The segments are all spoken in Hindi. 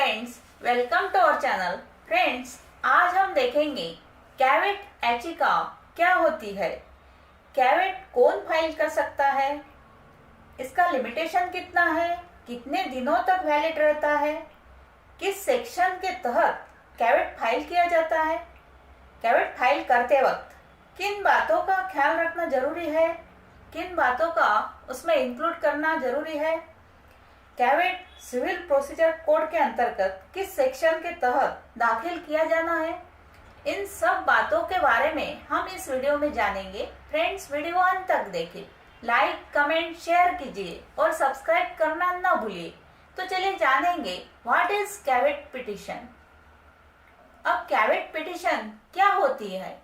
Friends, welcome to our channel. Friends, आज हम देखेंगे कैवेट एचिका क्या होती है, कैवेट कौन फाइल कर सकता है, इसका लिमिटेशन कितना है, कितने दिनों तक वैलिड रहता है, किस सेक्शन के तहत कैवेट फाइल किया जाता है, कैवेट फाइल करते वक्त किन बातों का ख्याल रखना जरूरी है, किन बातों का उसमें इंक्लूड करना जरूरी है, कैवेट सिविल प्रोसीजर कोड के अंतर्गत किस सेक्शन के तहत दाखिल किया जाना है, इन सब बातों के बारे में हम इस वीडियो में जानेंगे। फ्रेंड्स, वीडियो अंत तक देखें, लाइक कमेंट शेयर कीजिए और सब्सक्राइब करना न भूलिए। तो चलिए जानेंगे व्हाट इज कैवेट पिटिशन। अब कैवेट पिटिशन क्या होती है,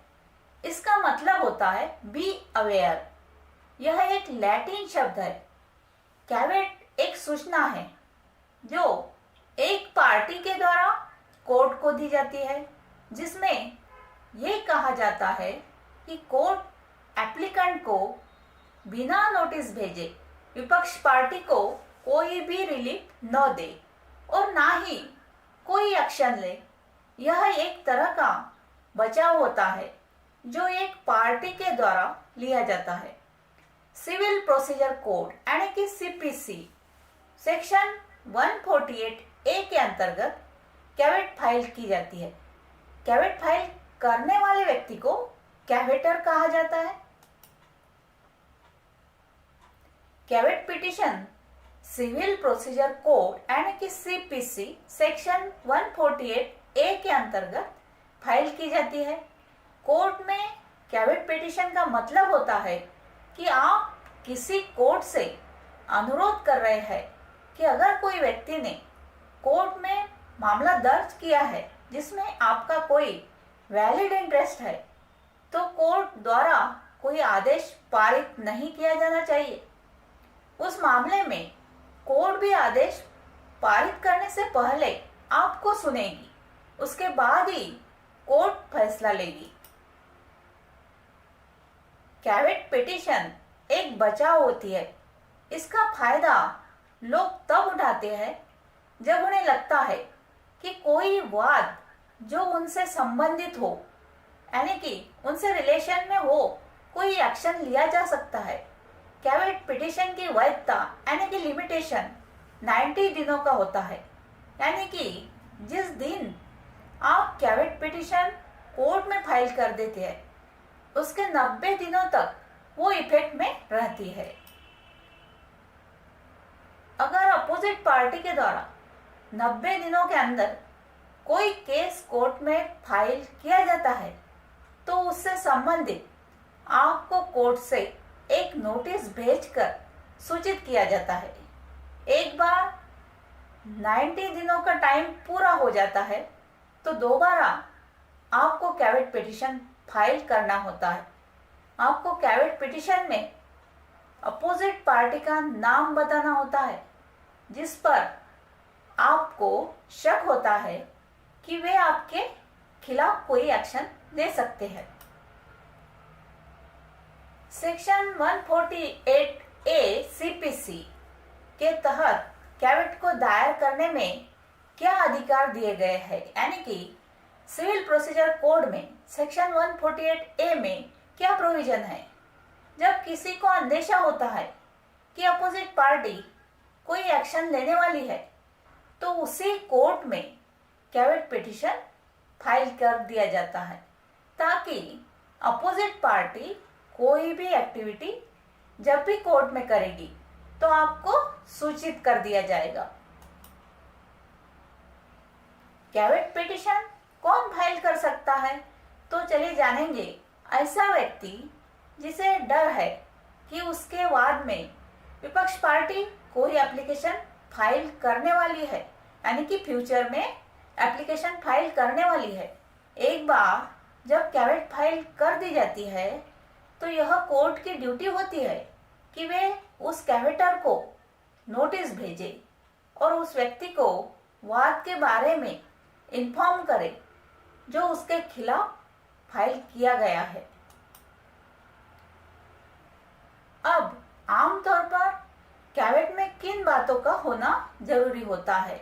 इसका मतलब होता है बी अवेयर। यह एक लैटिन शब्द है। कैवेट एक सूचना है जो एक पार्टी के द्वारा कोर्ट को दी जाती है, जिसमें यह कहा जाता है कि कोर्ट एप्लीकेंट को बिना नोटिस भेजे विपक्ष पार्टी को कोई भी रिलीफ न दे और ना ही कोई एक्शन ले। यह एक तरह का बचाव होता है जो एक पार्टी के द्वारा लिया जाता है। सिविल प्रोसीजर कोड यानी कि सीपीसी सेक्शन 148 ए के अंतर्गत कैवेट फाइल की जाती है। कैवेट फाइल करने वाले व्यक्ति को कैवेटर कहा जाता है। Caveat petition civil procedure code यानी कि सीपीसी सेक्शन 148 ए के अंतर्गत फाइल की जाती है। कोर्ट में कैवेट पिटिशन का मतलब होता है कि आप किसी कोर्ट से अनुरोध कर रहे हैं कि अगर कोई व्यक्ति ने कोर्ट में मामला दर्ज किया है जिसमें आपका कोई वैलिड इंटरेस्ट है, तो कोर्ट द्वारा कोई आदेश पारित नहीं किया जाना चाहिए। उस मामले में कोर्ट भी आदेश पारित करने से पहले आपको सुनेगी, उसके बाद ही कोर्ट फैसला लेगी। कैवेट पिटिशन एक बचाव होती है। इसका फायदा लोग तब उठाते हैं जब उन्हें लगता है कि कोई वाद जो उनसे संबंधित हो, यानी कि उनसे रिलेशन में हो, कोई एक्शन लिया जा सकता है। कैवेट पिटिशन की वैधता यानी कि लिमिटेशन 90 दिनों का होता है, यानी कि जिस दिन आप कैवेट पिटिशन कोर्ट में फाइल कर देते हैं उसके 90 दिनों तक वो इफेक्ट में रहती है। अगर अपोजिट पार्टी के द्वारा 90 दिनों के अंदर कोई केस कोर्ट में फाइल किया जाता है तो उससे संबंधित आपको कोर्ट से एक नोटिस भेजकर सूचित किया जाता है। एक बार 90 दिनों का टाइम पूरा हो जाता है तो दोबारा आपको कैवेट पिटिशन फाइल करना होता है। आपको कैवेट पिटिशन में अपोजिट पार्टी का नाम बताना होता है जिस पर आपको शक होता है कि वे आपके खिलाफ कोई एक्शन ले सकते हैं। सेक्शन 148 ए सीपीसी के तहत कैवेट को दायर करने में क्या अधिकार दिए गए हैं, यानी कि सिविल प्रोसीजर कोड में सेक्शन 148 ए में क्या प्रोविजन है। जब किसी को अंदेशा होता है कि अपोजिट पार्टी कोई एक्शन लेने वाली है तो उसी कोर्ट में कैवेट पिटिशन फाइल कर दिया जाता है ताकि अपोजिट पार्टी कोई भी एक्टिविटी जब भी कोर्ट में करेगी तो आपको सूचित कर दिया जाएगा। कैवेट पिटिशन कौन फाइल कर सकता है, तो चलिए जानेंगे। ऐसा व्यक्ति जिसे डर है कि उसके वाद में विपक्ष पार्टी कोई एप्लीकेशन फाइल करने वाली है, यानी कि फ्यूचर में एप्लीकेशन फाइल करने वाली है। एक बार जब कैवेट फाइल कर दी जाती है तो यह कोर्ट की ड्यूटी होती है कि वे उस कैवेटर को नोटिस भेजे और उस व्यक्ति को वाद के बारे में इन्फॉर्म करे जो उसके खिलाफ फाइल किया गया है। अब आमतौर पर कैवेट में किन बातों का होना जरूरी होता है,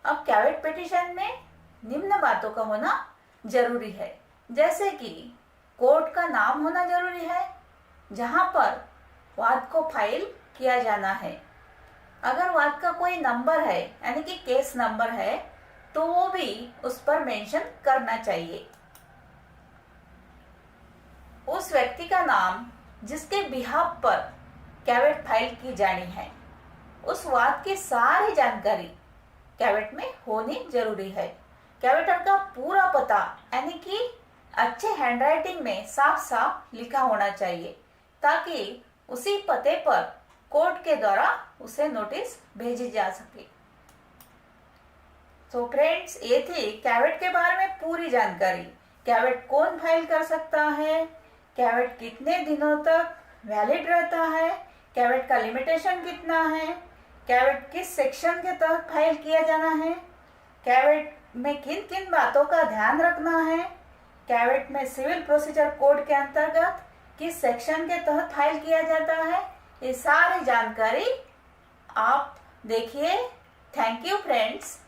अब कैवेट पिटीशन में निम्न बातों का होना जरूरी है, जैसे कि कोर्ट का नाम होना जरूरी है जहां पर वाद को फाइल किया जाना है। अगर वाद का कोई नंबर है यानी कि केस नंबर है तो वो भी उस पर मेंशन करना चाहिए। उस व्यक्ति का नाम जिसके बिहाफ पर कैवेट फाइल की जानी है, उस वाद की सारी जानकारी कैवेट में होनी जरूरी है। कैवेटर का पूरा पता यानी कि अच्छे हैंडराइटिंग में साफ साफ लिखा होना चाहिए ताकि उसी पते पर कोर्ट के द्वारा उसे नोटिस भेजी जा सके। तो फ्रेंड्स, ये थी कैवेट के बारे में पूरी जानकारी। कैवेट कौन फाइल कर सकता है, कैवेट कितने दिनों तक वैलिड रहता है, कैवेट का लिमिटेशन कितना है, कैवेट किस सेक्शन के तहत फाइल किया जाना है, कैवेट में किन किन बातों का ध्यान रखना है, कैवेट में सिविल प्रोसीजर कोड के अंतर्गत किस सेक्शन के तहत फाइल किया जाता है, ये सारी जानकारी आप देखिए। Thank you friends.